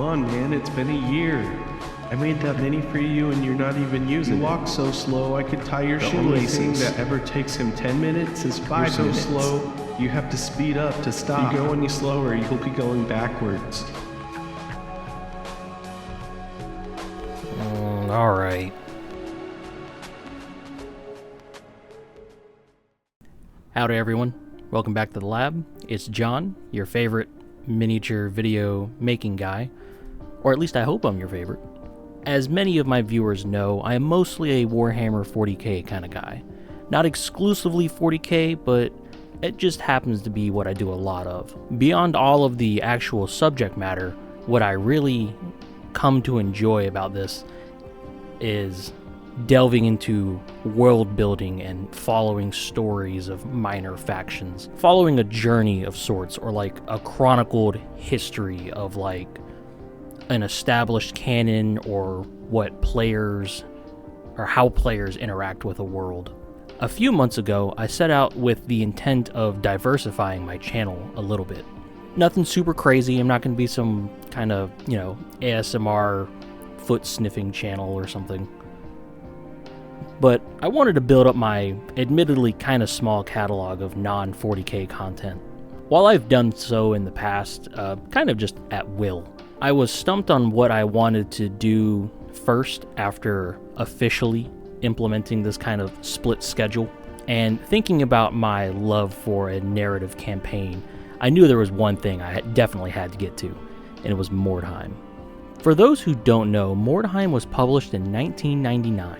on, man, it's been a year. I made that many for you and you're not even using it. You walk so slow, I could tie your shoelaces. The only thing that ever takes him 10 minutes is 5 minutes. You're so slow, you have to speed up to stop. You go any slower, you'll be going backwards. Alright. Howdy everyone, welcome back to the lab. It's John, your favorite miniature video making guy, or at least I hope I'm your favorite. As many of my viewers know, I am mostly a Warhammer 40k kind of guy. Not exclusively 40k, but it just happens to be what I do a lot of. Beyond all of the actual subject matter, what I really come to enjoy about this is delving into world building and following stories of minor factions. Following a journey of sorts, or like a chronicled history of like an established canon, or what players, or how players interact with a world. A few months ago, I set out with the intent of diversifying my channel a little bit. Nothing super crazy, I'm not going to be some kind of, ASMR foot sniffing channel or something. But I wanted to build up my admittedly kind of small catalog of non-40k content. While I've done so in the past, kind of just at will, I was stumped on what I wanted to do first after officially implementing this kind of split schedule. And thinking about my love for a narrative campaign, I knew there was one thing I definitely had to get to, and it was Mordheim. For those who don't know, Mordheim was published in 1999.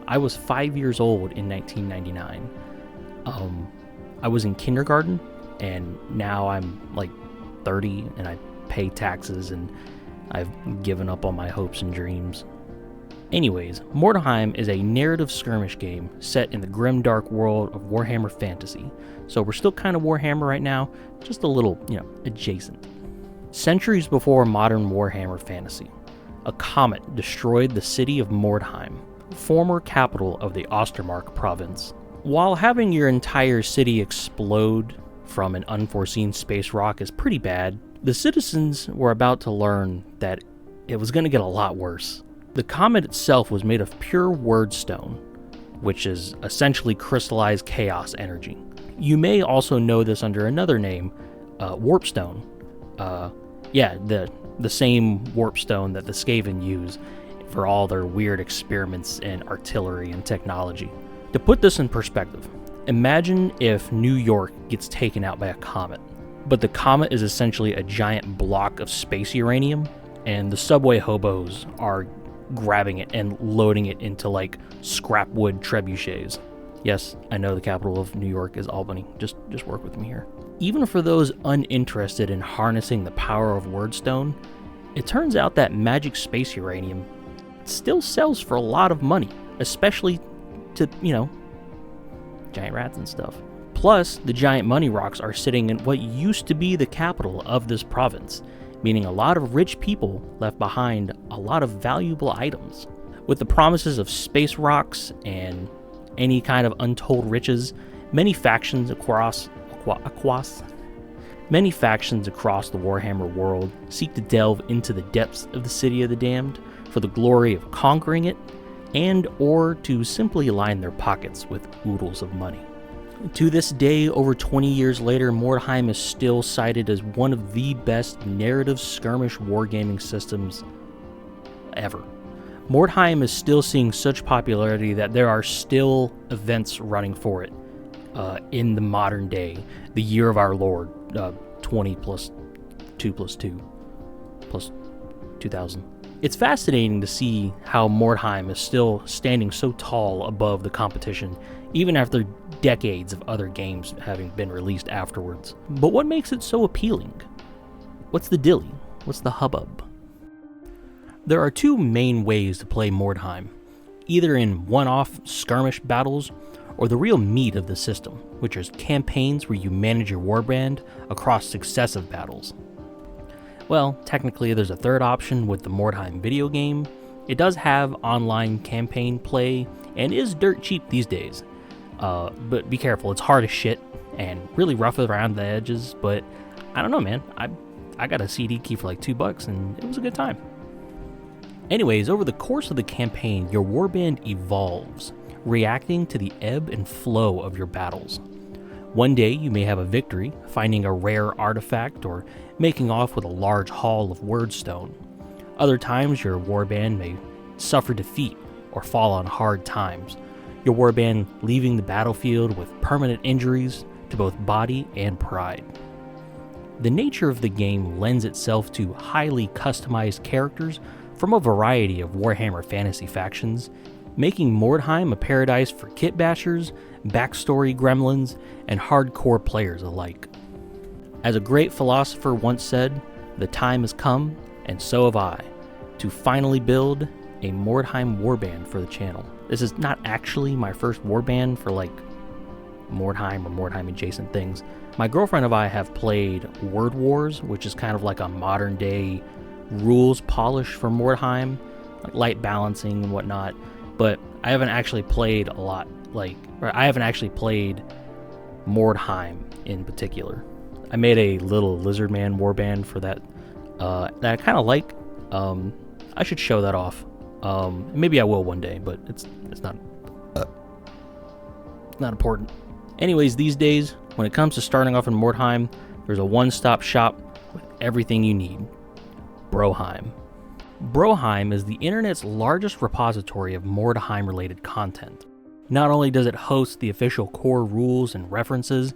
I was 5 years old in 1999. I was in kindergarten, and now I'm like 30, and I pay taxes, and I've given up on my hopes and dreams. Anyways, Mordheim is a narrative skirmish game set in the grimdark world of Warhammer Fantasy. So we're still kind of Warhammer right now, just a little, adjacent. Centuries before modern Warhammer Fantasy, a comet destroyed the city of Mordheim, former capital of the Ostermark province. While having your entire city explode from an unforeseen space rock is pretty bad, the citizens were about to learn that it was going to get a lot worse. The comet itself was made of pure wyrdstone, which is essentially crystallized chaos energy. You may also know this under another name, warpstone. The same warpstone that the Skaven use for all their weird experiments in artillery and technology. To put this in perspective, imagine if New York gets taken out by a comet, but the comet is essentially a giant block of space uranium, and the subway hobos are grabbing it and loading it into like scrap wood trebuchets. Yes, I know the capital of New York is Albany. Just work with me here. Even for those uninterested in harnessing the power of wyrdstone, it turns out that magic space uranium still sells for a lot of money, especially to, giant rats and stuff. Plus, the giant money rocks are sitting in what used to be the capital of this province, meaning a lot of rich people left behind a lot of valuable items. With the promises of space rocks and any kind of untold riches, many factions across the Warhammer world seek to delve into the depths of the City of the Damned for the glory of conquering it, and or to simply line their pockets with oodles of money. To this day, over 20 years later, Mordheim is still cited as one of the best narrative skirmish wargaming systems ever. Mordheim is still seeing such popularity that there are still events running for it in the modern day, the year of our Lord, 20 plus 2 plus 2 plus 2000. It's fascinating to see how Mordheim is still standing so tall above the competition, even after decades of other games having been released afterwards. But what makes it so appealing? What's the dilly? What's the hubbub? There are two main ways to play Mordheim, either in one-off skirmish battles or the real meat of the system, which is campaigns where you manage your warband across successive battles. Well, technically there's a third option with the Mordheim video game. It does have online campaign play and is dirt cheap these days. But be careful, it's hard as shit and really rough around the edges, but I don't know, man. I I got a CD key for like $2 and it was a good time. Anyways, over the course of the campaign, your warband evolves, reacting to the ebb and flow of your battles. One day you may have a victory, finding a rare artifact or making off with a large haul of wordstone. Other times your warband may suffer defeat or fall on hard times, your warband leaving the battlefield with permanent injuries to both body and pride. The nature of the game lends itself to highly customized characters from a variety of Warhammer fantasy factions, making Mordheim a paradise for kit bashers, backstory gremlins, and hardcore players alike. As a great philosopher once said, the time has come, and so have I, to finally build a Mordheim warband for the channel. This is not actually my first warband for like Mordheim or Mordheim adjacent things. My girlfriend and I have played Word Wars, which is kind of like a modern day rules polish for Mordheim, like light balancing and whatnot, but I haven't actually played a lot, I haven't actually played Mordheim in particular. I made a little lizard man warband for that that I kind of like. I should show that off. Maybe I will one day, but it's not important. Anyways, these days, when it comes to starting off in Mordheim, there's a one-stop shop with everything you need. Broheim. Broheim is the internet's largest repository of Mordheim-related content. Not only does it host the official core rules and references,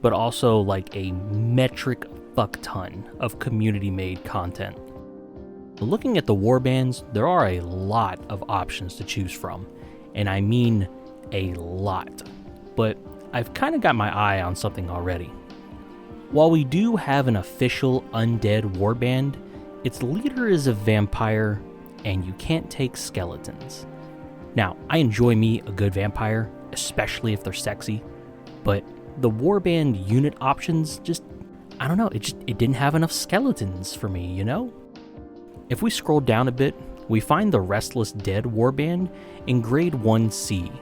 but also like a metric fuck ton of community-made content. Looking at the warbands, there are a lot of options to choose from, and I mean a lot. But I've kind of got my eye on something already. While we do have an official undead warband, its leader is a vampire, and you can't take skeletons. Now, I enjoy me a good vampire, especially if they're sexy, but the warband unit options just, I don't know, it didn't have enough skeletons for me, you know? If we scroll down a bit, we find the Restless Dead warband in grade 1C,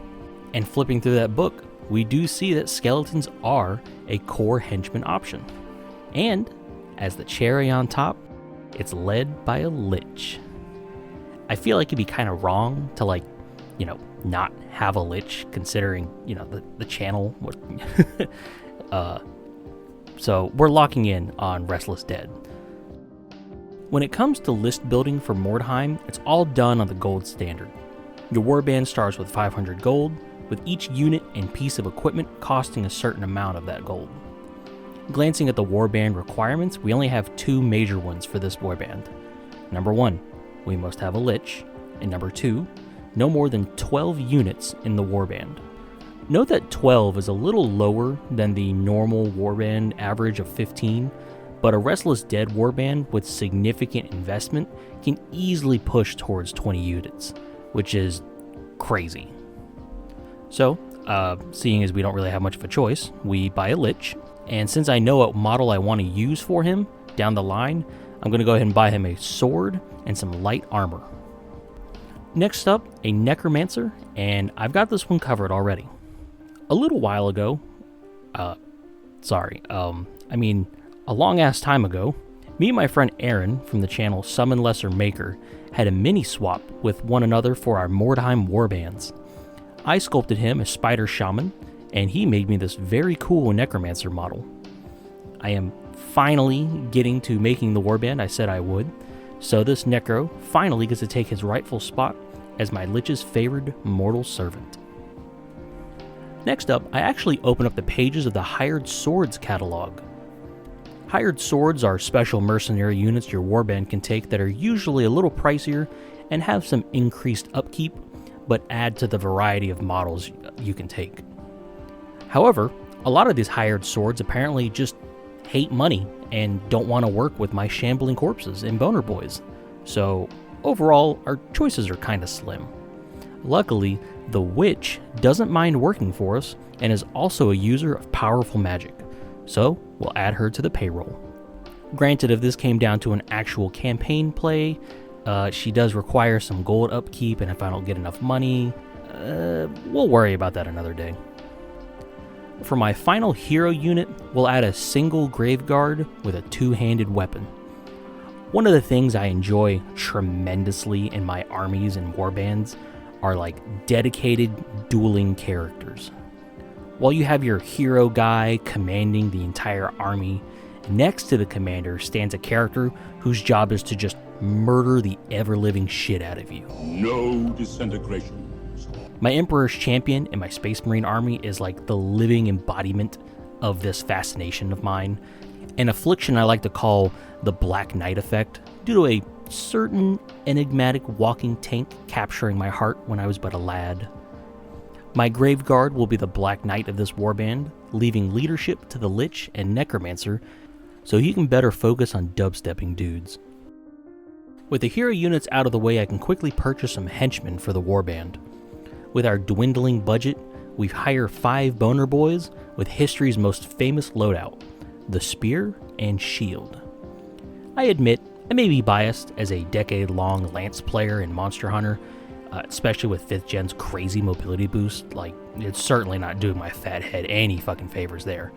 and flipping through that book, we do see that skeletons are a core henchman option. And, as the cherry on top, it's led by a lich. I feel like it'd be kind of wrong to not have a lich considering, the channel. So we're locking in on Restless Dead. When it comes to list building for Mordheim, it's all done on the gold standard. Your warband starts with 500 gold, with each unit and piece of equipment costing a certain amount of that gold. Glancing at the warband requirements, we only have two major ones for this warband. Number 1, we must have a lich, and number 2, no more than 12 units in the warband. Note that 12 is a little lower than the normal warband average of 15, but a Restless Dead warband with significant investment can easily push towards 20 units, which is crazy. So, seeing as we don't really have much of a choice, we buy a lich, and since I know what model I want to use for him down the line, I'm going to go ahead and buy him a sword and some light armor. Next up, a Necromancer, and I've got this one covered already. A little while ago, a long ass time ago, me and my friend Aaron from the channel Summon Lesser Maker had a mini swap with one another for our Mordheim warbands. I sculpted him a spider shaman, and he made me this very cool Necromancer model. I am finally getting to making the warband I said I would, so this Necro finally gets to take his rightful spot as my lich's favored mortal servant. Next up, I actually open up the pages of the Hired Swords catalog. Hired Swords are special mercenary units your warband can take that are usually a little pricier and have some increased upkeep, but add to the variety of models you can take. However, a lot of these hired swords apparently just hate money and don't want to work with my shambling corpses and boner boys. So overall, our choices are kind of slim. Luckily, the witch doesn't mind working for us and is also a user of powerful magic, so we'll add her to the payroll. Granted, if this came down to an actual campaign play, she does require some gold upkeep, and if I don't get enough money, we'll worry about that another day. For my final hero unit, we'll add a single graveguard with a two-handed weapon. One of the things I enjoy tremendously in my armies and warbands are like dedicated dueling characters. While you have your hero guy commanding the entire army, next to the commander stands a character whose job is to just murder the ever-living shit out of you. No disintegrations. My Emperor's Champion in my Space Marine army is like the living embodiment of this fascination of mine, an affliction I like to call the Black Knight effect, due to a certain enigmatic walking tank capturing my heart when I was but a lad. My Grave Guard will be the Black Knight of this warband, leaving leadership to the Lich and Necromancer so he can better focus on dubstepping dudes. With the hero units out of the way, I can quickly purchase some henchmen for the warband. With our dwindling budget, we've hired 5 boner boys with history's most famous loadout, the Spear and Shield. I admit, I may be biased as a decade-long Lance player in Monster Hunter, especially with 5th Gen's crazy mobility boost. Like, it's certainly not doing my fat head any fucking favors there.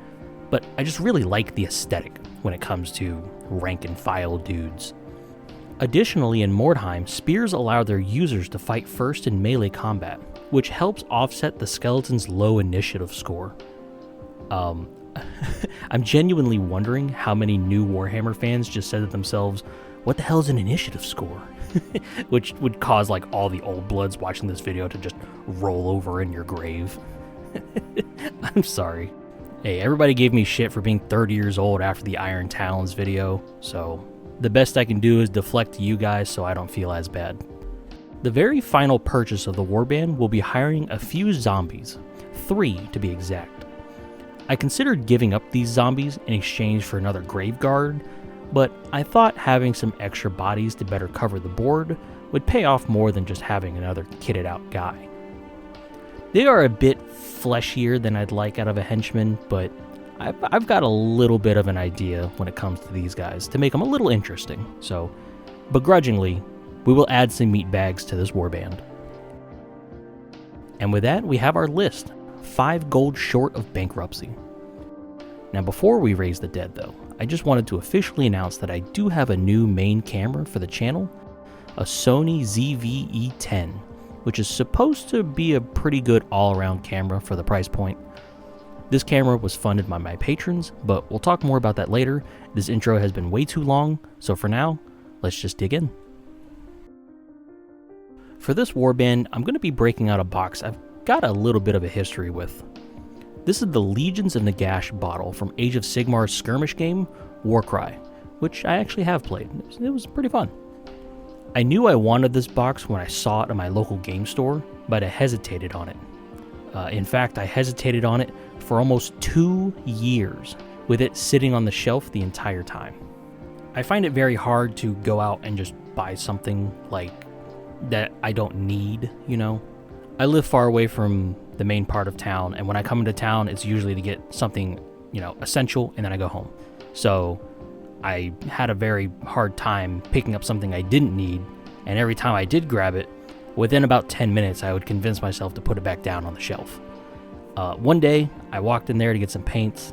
But I just really like the aesthetic when it comes to rank and file dudes. Additionally, in Mordheim, spears allow their users to fight first in melee combat, which helps offset the skeleton's low initiative score. I'm genuinely wondering how many new Warhammer fans just said to themselves, what the hell is an initiative score? Which would cause like all the old bloods watching this video to just roll over in your grave. I'm sorry. Hey, everybody gave me shit for being 30 years old after the Iron Talons video, so the best I can do is deflect to you guys so I don't feel as bad. The very final purchase of the warband will be hiring a few zombies, 3 to be exact. I considered giving up these zombies in exchange for another Grave Guard, but I thought having some extra bodies to better cover the board would pay off more than just having another kitted out guy. They are a bit fleshier than I'd like out of a henchman, but I've got a little bit of an idea when it comes to these guys to make them a little interesting, so begrudgingly, we will add some meat bags to this warband. And with that, we have our list, 5 gold short of bankruptcy. Now before we raise the dead though, I just wanted to officially announce that I do have a new main camera for the channel, a Sony ZV-E10, which is supposed to be a pretty good all-around camera for the price point. This camera was funded by my patrons, but we'll talk more about that later. This intro has been way too long, so for now, let's just dig in. For this warband, I'm going to be breaking out a box I've got a little bit of a history with. This is the Legions of Nagash bottle from Age of Sigmar's skirmish game, Warcry, which I actually have played. It was pretty fun. I knew I wanted this box when I saw it at my local game store, but I hesitated on it. In fact, I hesitated on it for almost 2 years, with it sitting on the shelf the entire time. I find it very hard to go out and just buy something like that I don't need, you know? I live far away from the main part of town, and when I come into town, it's usually to get something, you know, essential, and then I go home. So I had a very hard time picking up something I didn't need, and every time I did grab it, within about 10 minutes, I would convince myself to put it back down on the shelf. One day, I walked in there to get some paints,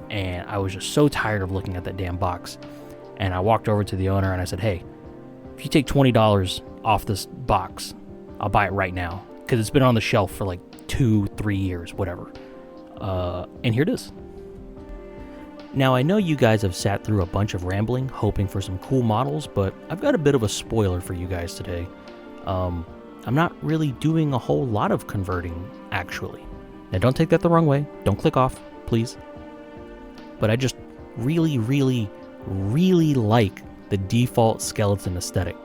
and I was just so tired of looking at that damn box. And I walked over to the owner and I said, hey, if you take $20 off this box, I'll buy it right now. Because it's been on the shelf for like 2-3 years, whatever. And here it is. Now, I know you guys have sat through a bunch of rambling, hoping for some cool models, but I've got a bit of a spoiler for you guys today. I'm not really doing a whole lot of converting, actually. Now, don't take that the wrong way. Don't click off, please. But I just really, really, really like the default skeleton aesthetic.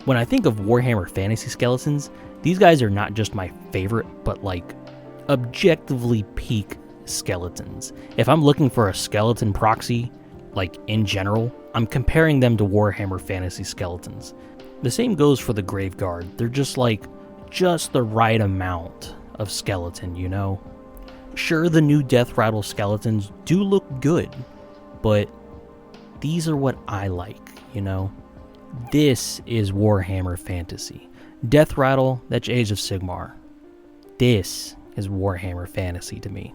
When I think of Warhammer Fantasy skeletons, these guys are not just my favorite, but like objectively peak skeletons. If I'm looking for a skeleton proxy, like in general, I'm comparing them to Warhammer Fantasy skeletons. The same goes for the Grave Guard. They're just the right amount of skeleton, you know? Sure, the new Death Rattle skeletons do look good, but these are what I like, you know? This is Warhammer Fantasy. Death Rattle, that's Age of Sigmar. This is Warhammer Fantasy to me.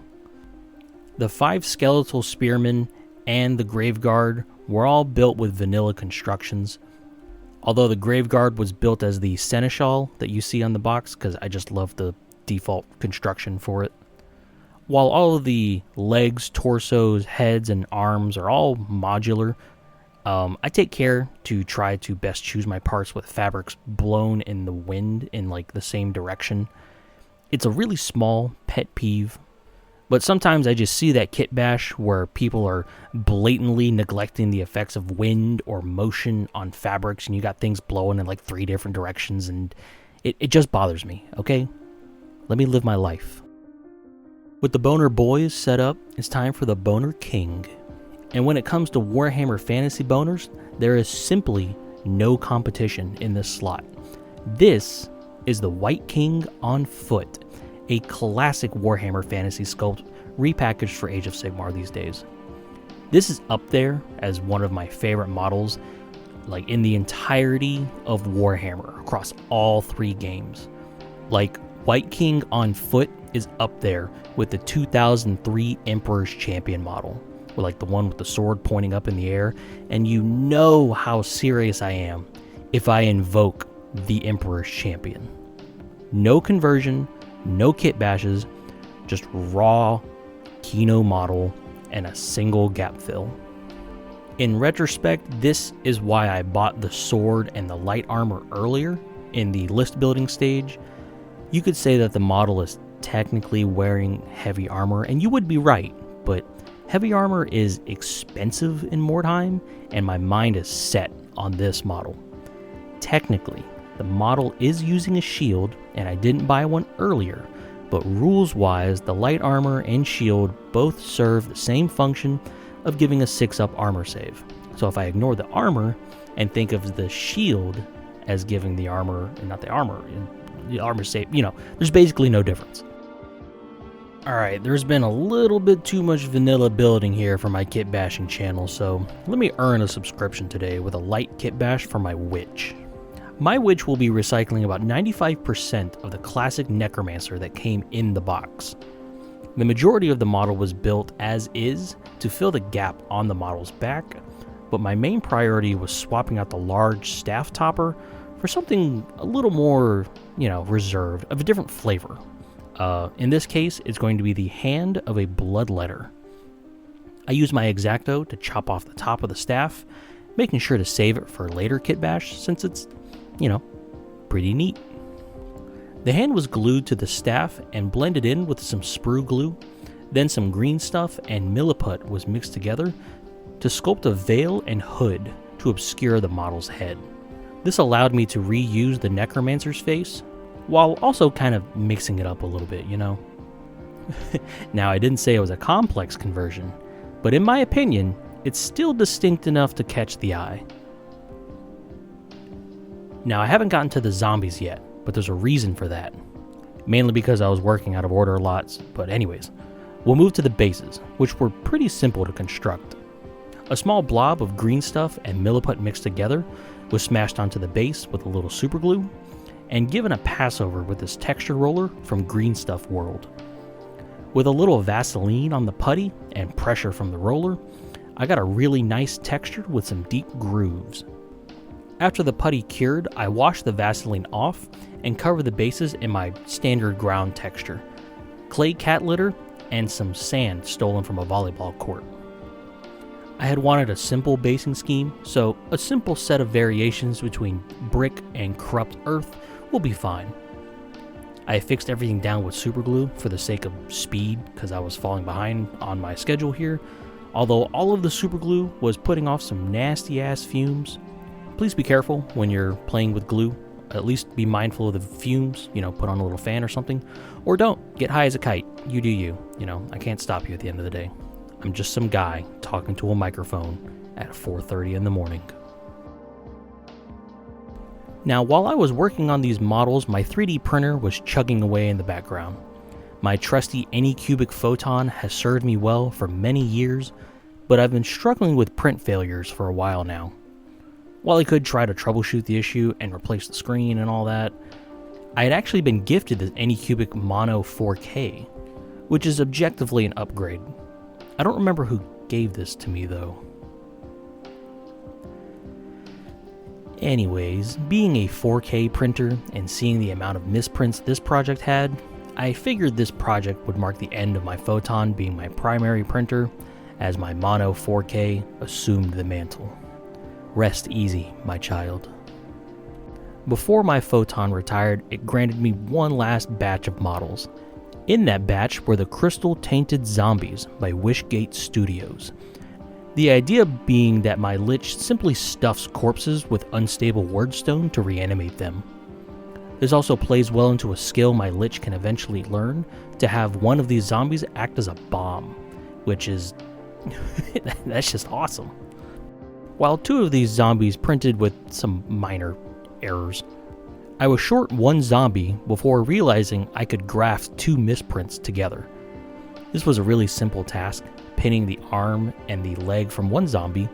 The 5 skeletal spearmen and the Grave Guard were all built with vanilla constructions, although the Graveguard was built as the seneschal that you see on the box because I just love the default construction for it. While all of the legs, torsos, heads, and arms are all modular, I take care to try to best choose my parts with fabrics blown in the wind in like the same direction. It's a really small pet peeve, but sometimes I just see that kit bash where people are blatantly neglecting the effects of wind or motion on fabrics, and you got things blowing in like 3 different directions, and it just bothers me, okay? Let me live my life. With the Boner Boys set up, it's time for the Boner King. And when it comes to Warhammer Fantasy Boners, there is simply no competition in this slot. This is the White King on foot, a classic Warhammer Fantasy sculpt repackaged for Age of Sigmar these days. This is up there as one of my favorite models, like in the entirety of Warhammer across all 3 games. Like, White King on foot is up there with the 2003 Emperor's Champion model, or like the one with the sword pointing up in the air, and you know how serious I am if I invoke the Emperor's Champion. No conversion, no kit bashes, just raw Kino model and a single gap fill. In retrospect, this is why I bought the sword and the light armor earlier in the list building stage. You could say that the model is technically wearing heavy armor, and you would be right, but heavy armor is expensive in Mordheim, and my mind is set on this model. Technically, the model is using a shield, and I didn't buy one earlier, but rules-wise, the light armor and shield both serve the same function of giving a 6-up armor save. So if I ignore the armor and think of the shield as giving the armor, and not the armor save, there's basically no difference. Alright, there's been a little bit too much vanilla building here for my kit bashing channel, so let me earn a subscription today with a light kit bash for my witch. My witch will be recycling about 95% of the classic Necromancer that came in the box. The majority of the model was built as is to fill the gap on the model's back, but my main priority was swapping out the large staff topper for something a little more, reserved, of a different flavor. In this case, it's going to be the hand of a bloodletter. I use my X-Acto to chop off the top of the staff, making sure to save it for later kit bash since it's, pretty neat. The hand was glued to the staff and blended in with some sprue glue, then some green stuff and milliput was mixed together to sculpt a veil and hood to obscure the model's head. This allowed me to reuse the Necromancer's face, while also kind of mixing it up a little bit, Now, I didn't say it was a complex conversion, but in my opinion, it's still distinct enough to catch the eye. Now, I haven't gotten to the zombies yet, but there's a reason for that. Mainly because I was working out of order lots, but anyways. We'll move to the bases, which were pretty simple to construct. A small blob of green stuff and milliput mixed together was smashed onto the base with a little superglue, and given a passover with this texture roller from Green Stuff World. With a little Vaseline on the putty and pressure from the roller, I got a really nice texture with some deep grooves. After the putty cured, I washed the Vaseline off and covered the bases in my standard ground texture, clay cat litter, and some sand stolen from a volleyball court. I had wanted a simple basing scheme, so a simple set of variations between brick and corrupt earth will be fine. I fixed everything down with superglue for the sake of speed because I was falling behind on my schedule here, although all of the superglue was putting off some nasty ass fumes. Please be careful when you're playing with glue. At least be mindful of the fumes, put on a little fan or something, or don't, get high as a kite. You do you, I can't stop you at the end of the day. I'm just some guy talking to a microphone at 4:30 in the morning. Now, while I was working on these models, my 3D printer was chugging away in the background. My trusty Anycubic Photon has served me well for many years, but I've been struggling with print failures for a while now. While I could try to troubleshoot the issue and replace the screen and all that, I had actually been gifted the Anycubic Mono 4K, which is objectively an upgrade. I don't remember who gave this to me though. Anyways, being a 4K printer and seeing the amount of misprints this project had, I figured this project would mark the end of my Photon being my primary printer, as my Mono 4K assumed the mantle. Rest easy, my child. Before my Photon retired, it granted me one last batch of models. In that batch were the Crystal Tainted Zombies by Wishgate Studios. The idea being that my Lich simply stuffs corpses with unstable wordstone to reanimate them. This also plays well into a skill my Lich can eventually learn, to have one of these zombies act as a bomb, which is... that's just awesome. While 2 of these zombies printed with some minor errors, I was short 1 zombie before realizing I could graft 2 misprints together. This was a really simple task, pinning the arm and the leg from one zombie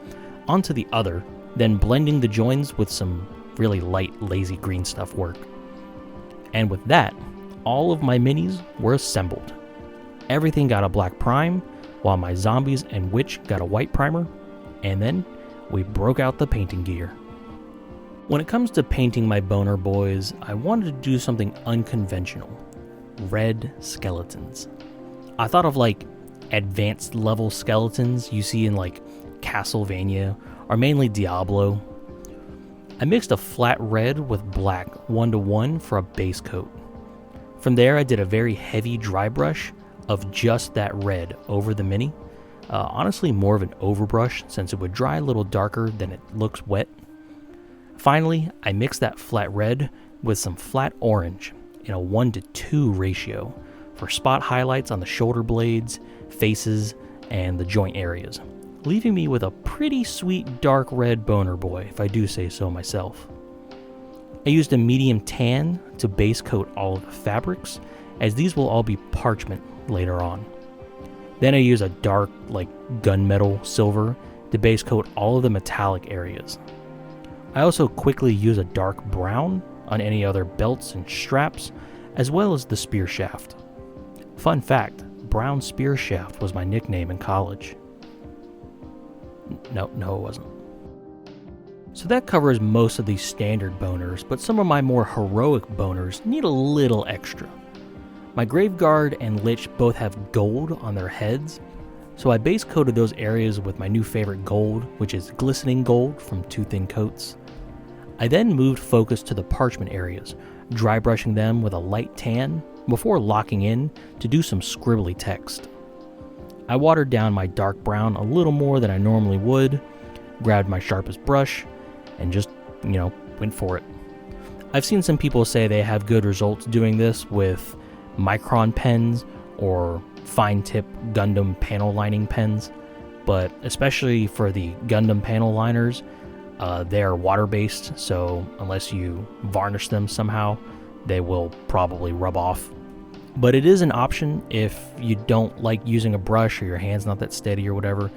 onto the other, then blending the joins with some really light, lazy green stuff work. And with that, all of my minis were assembled. Everything got a black prime, while my zombies and witch got a white primer, and then we broke out the painting gear. When it comes to painting my boner boys, I wanted to do something unconventional. Red skeletons. I thought of like advanced level skeletons you see in like Castlevania or mainly Diablo. I mixed a flat red with black 1-to-1 for a base coat. From there I did a very heavy dry brush of just that red over the mini. Honestly more of an overbrush since it would dry a little darker than it looks wet. Finally, I mixed that flat red with some flat orange in a 1-to-2 ratio for spot highlights on the shoulder blades, faces, and the joint areas, leaving me with a pretty sweet dark red boner boy, if I do say so myself. I used a medium tan to base coat all of the fabrics, as these will all be parchment later on. Then I use a dark, like gunmetal silver to base coat all of the metallic areas. I also quickly use a dark brown on any other belts and straps, as well as the spear shaft. Fun fact, Brown Spear Shaft was my nickname in college. No, it wasn't. So that covers most of these standard boners, but some of my more heroic boners need a little extra. My Graveguard and Lich both have gold on their heads, so I base coated those areas with my new favorite gold, which is glistening gold from 2 thin coats. I then moved focus to the parchment areas, dry brushing them with a light tan before locking in to do some scribbly text. I watered down my dark brown a little more than I normally would, grabbed my sharpest brush, and just, went for it. I've seen some people say they have good results doing this with micron pens or fine tip Gundam panel lining pens, but especially for the Gundam panel liners, they're water-based, so unless you varnish them somehow, they will probably rub off. But it is an option if you don't like using a brush or your hand's not that steady or whatever.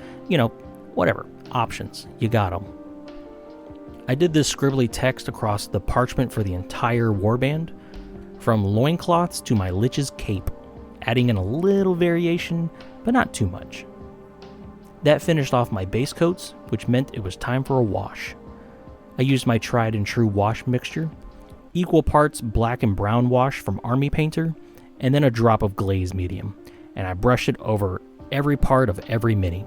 Whatever. Options. You got them. I did this scribbly text across the parchment for the entire warband, from loincloths to my Lich's cape, adding in a little variation, but not too much. That finished off my base coats, which meant it was time for a wash. I used my tried and true wash mixture, equal parts black and brown wash from Army Painter, and then a drop of glaze medium, and I brushed it over every part of every mini.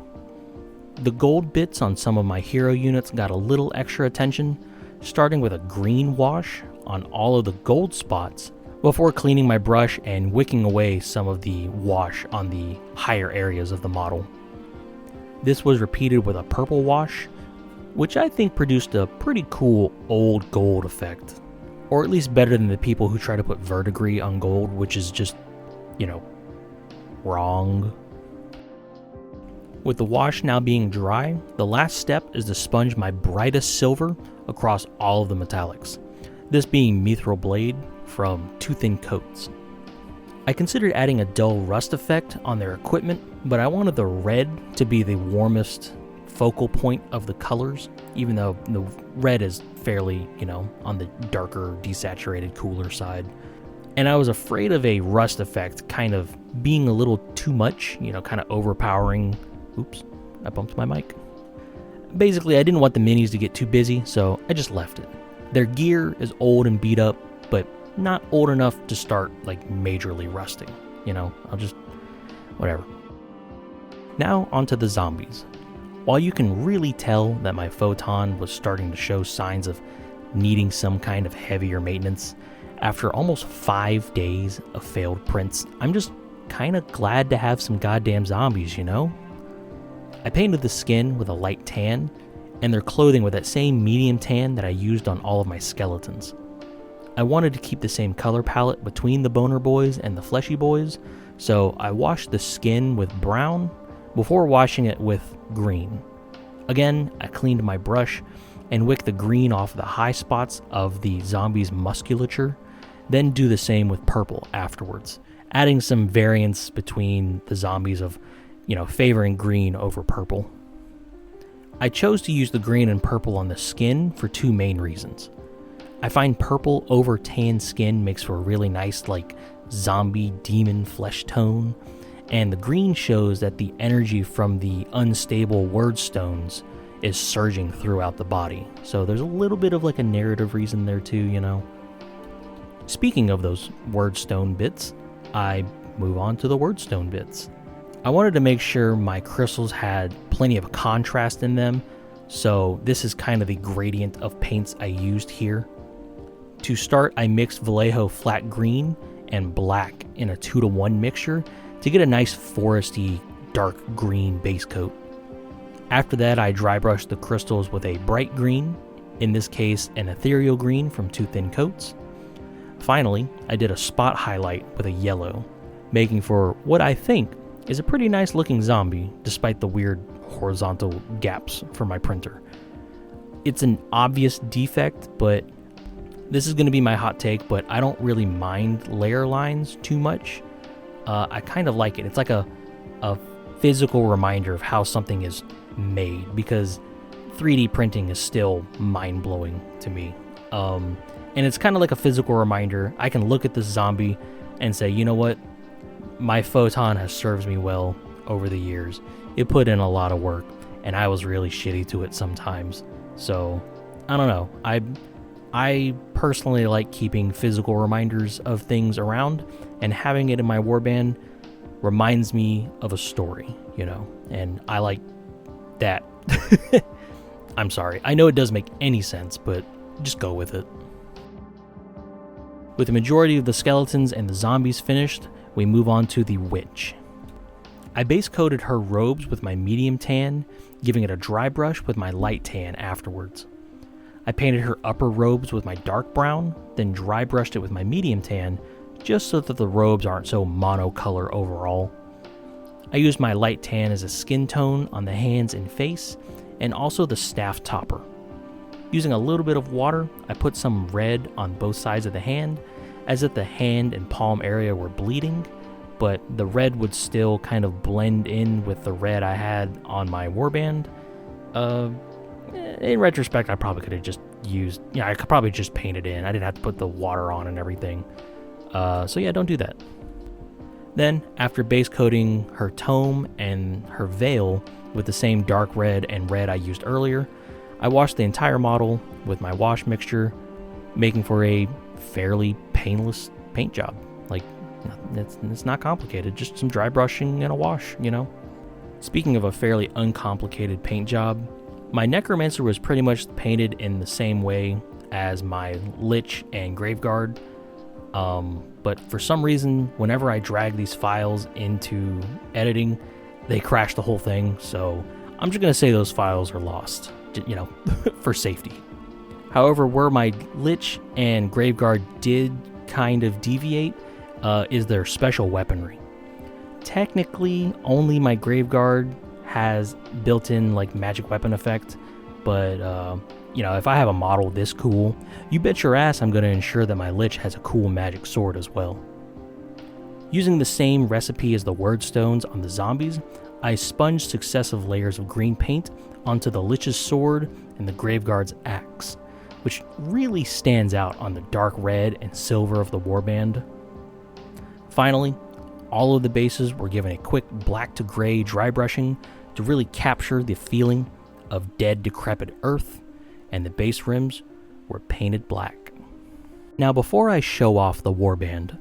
The gold bits on some of my hero units got a little extra attention, starting with a green wash on all of the gold spots before cleaning my brush and wicking away some of the wash on the higher areas of the model. This was repeated with a purple wash, which I think produced a pretty cool old gold effect. Or at least better than the people who try to put verdigris on gold, which is just, wrong. With the wash now being dry, the last step is to sponge my brightest silver across all of the metallics, this being Mithril Blade from 2 thin coats. I considered adding a dull rust effect on their equipment, but I wanted the red to be the warmest focal point of the colors, even though the red is fairly, on the darker, desaturated, cooler side. And I was afraid of a rust effect kind of being a little too much, kind of overpowering. Oops, I bumped my mic. Basically, I didn't want the minis to get too busy, so I just left it. Their gear is old and beat up, but not old enough to start like majorly rusting. I'll just, whatever. Now onto the zombies. While you can really tell that my photon was starting to show signs of needing some kind of heavier maintenance, after almost 5 days of failed prints, I'm just kind of glad to have some goddamn zombies, I painted the skin with a light tan, and their clothing with that same medium tan that I used on all of my skeletons. I wanted to keep the same color palette between the boner boys and the fleshy boys, so I washed the skin with brown before washing it with green. Again, I cleaned my brush and wick the green off the high spots of the zombies' musculature, then do the same with purple afterwards, adding some variance between the zombies of, favoring green over purple. I chose to use the green and purple on the skin for 2 main reasons. I find purple over tan skin makes for a really nice, zombie demon flesh tone, and the green shows that the energy from the unstable word stones is surging throughout the body. So there's a little bit of a narrative reason there too, Speaking of those word stone bits, I move on to the word stone bits. I wanted to make sure my crystals had plenty of contrast in them, so this is kind of the gradient of paints I used here. To start, I mixed Vallejo flat green and black in a 2-to-1 mixture to get a nice foresty dark green base coat. After that, I dry brushed the crystals with a bright green, in this case an ethereal green from 2 thin coats. Finally, I did a spot highlight with a yellow, making for what I think is a pretty nice looking zombie despite the weird horizontal gaps for my printer. It's an obvious defect, but this is going to be my hot take, but I don't really mind layer lines too much. I kind of like it. It's like a physical reminder of how something is made, because 3D printing is still mind-blowing to me. And it's kind of like a physical reminder. I can look at this zombie and say, you know what? My photon has served me well over the years. It put in a lot of work, and I was really shitty to it sometimes. So, I don't know. I personally like keeping physical reminders of things around, and having it in my warband reminds me of a story, and I like that. I'm sorry. I know it doesn't make any sense, but just go with it. With the majority of the skeletons and the zombies finished, we move on to the witch. I base coated her robes with my medium tan, giving it a dry brush with my light tan afterwards. I painted her upper robes with my dark brown, then dry brushed it with my medium tan, just so that the robes aren't so monocolor overall. I used my light tan as a skin tone on the hands and face, and also the staff topper. Using a little bit of water, I put some red on both sides of the hand, as if the hand and palm area were bleeding, but the red would still kind of blend in with the red I had on my warband. In retrospect, I probably could have just I could probably just paint it in. I didn't have to put the water on and everything. So yeah, don't do that. Then, after base coating her tome and her veil with the same dark red and red I used earlier, I washed the entire model with my wash mixture, making for a fairly painless paint job. It's not complicated, just some dry brushing and a wash, Speaking of a fairly uncomplicated paint job, my Necromancer was pretty much painted in the same way as my Lich and Graveguard, but for some reason, whenever I drag these files into editing, they crash the whole thing, so I'm just going to say those files are lost, for safety. However, where my Lich and Graveguard did kind of deviate is their special weaponry. Technically, only my Graveguard has built-in magic weapon effect, but if I have a model this cool, you bet your ass I'm going to ensure that my Lich has a cool magic sword as well. Using the same recipe as the word stones on the zombies, I sponged successive layers of green paint onto the Lich's sword and the Graveguard's axe, which really stands out on the dark red and silver of the warband. Finally, all of the bases were given a quick black to gray dry brushing to really capture the feeling of dead, decrepit earth, and the base rims were painted black. Now, before I show off the Warband,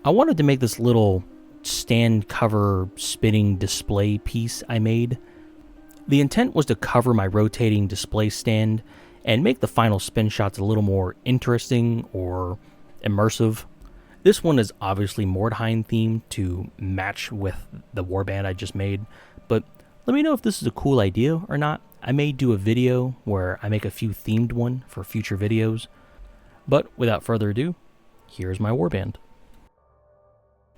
I wanted to make this little stand cover spinning display piece I made. The intent was to cover my rotating display stand and make the final spin shots a little more interesting or immersive. This one is obviously Mordheim themed to match with the Warband I just made, but let me know if this is a cool idea or not. I may do a video where I make a few themed one for future videos, but without further ado, here's my Warband.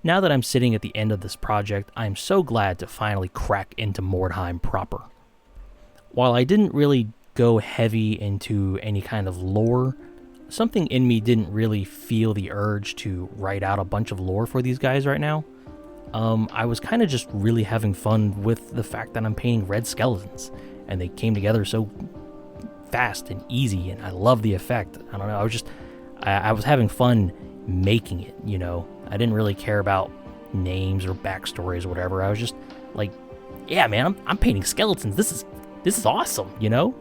Now that I'm sitting at the end of this project, I'm so glad to finally crack into Mordheim proper. While I didn't really go heavy into any kind of lore, something in me didn't really feel the urge to write out a bunch of lore for these guys right now. I was kind of just really having fun with the fact that I'm painting red skeletons, and they came together so fast and easy, and I love the effect. I don't know, I was having fun making it, you know. I didn't really care about names or backstories or whatever. I was just like, yeah, man, I'm painting skeletons. This is awesome, you know?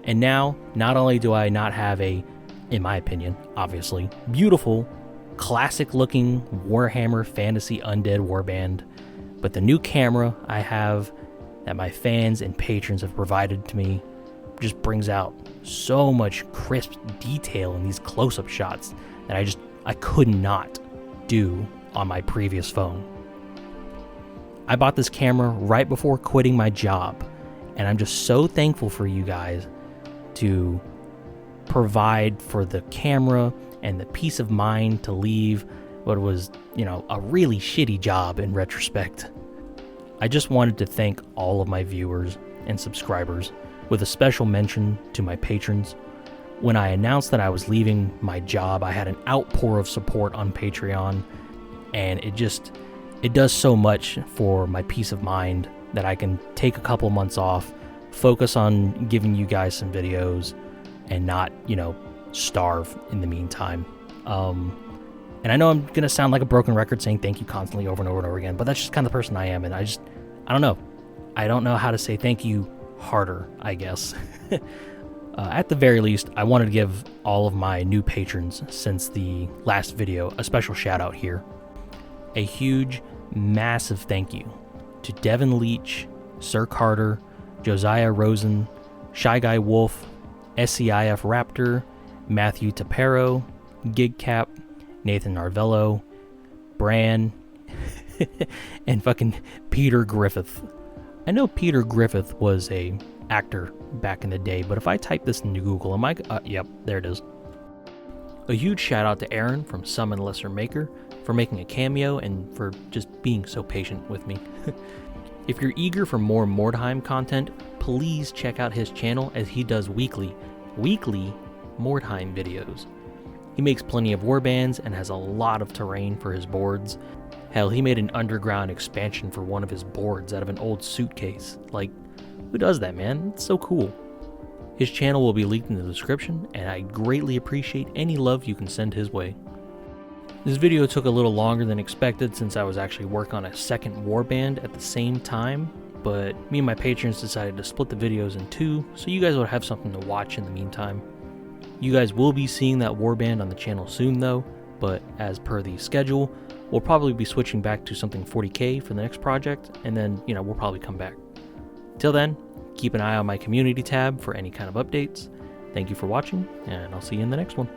And now, not only do I not have a, in my opinion, obviously, beautiful, classic-looking Warhammer Fantasy Undead Warband, but the new camera I have that my fans and patrons have provided to me just brings out so much crisp detail in these close-up shots that I could not do on my previous phone. I bought this camera right before quitting my job, and I'm just so thankful for you guys to provide for the camera and the peace of mind to leave what was, you know, a really shitty job in retrospect. I just wanted to thank all of my viewers and subscribers, with a special mention to my patrons. When I announced that I was leaving my job, I had an outpour of support on Patreon, and it does so much for my peace of mind that I can take a couple months off, focus on giving you guys some videos, and not, you know, starve in the meantime. And I know I'm going to sound like a broken record saying thank you constantly over and over and over again, but that's just kind of the person I am, and I don't know. I don't know how to say thank you harder, I guess. At the very least, I wanted to give all of my new patrons since the last video a special shout out here. A huge, massive thank you to Devin Leach, Sir Carter, Josiah Rosen, Shy Guy Wolf, SCIF Raptor, Matthew Tapero, Gigcap, Nathan Narvello, Bran, and fucking Peter Griffith. I know Peter Griffith was a actor back in the day, but if I type this into Google, yep, there it is. A huge shout out to Aaron from Summon Lesser Maker for making a cameo and for just being so patient with me. If you're eager for more Mordheim content, please check out his channel, as he does weekly Mordheim videos. He makes plenty of warbands and has a lot of terrain for his boards. Hell, he made an underground expansion for one of his boards out of an old suitcase. Like, who does that, man? It's so cool. His channel will be linked in the description, and I greatly appreciate any love you can send his way. This video took a little longer than expected since I was actually working on a second warband at the same time, but me and my patrons decided to split the videos in two, so you guys would have something to watch in the meantime. You guys will be seeing that warband on the channel soon though, but as per the schedule, we'll probably be switching back to something 40k for the next project, and then, you know, we'll probably come back. Till then, keep an eye on my community tab for any kind of updates. Thank you for watching, and I'll see you in the next one.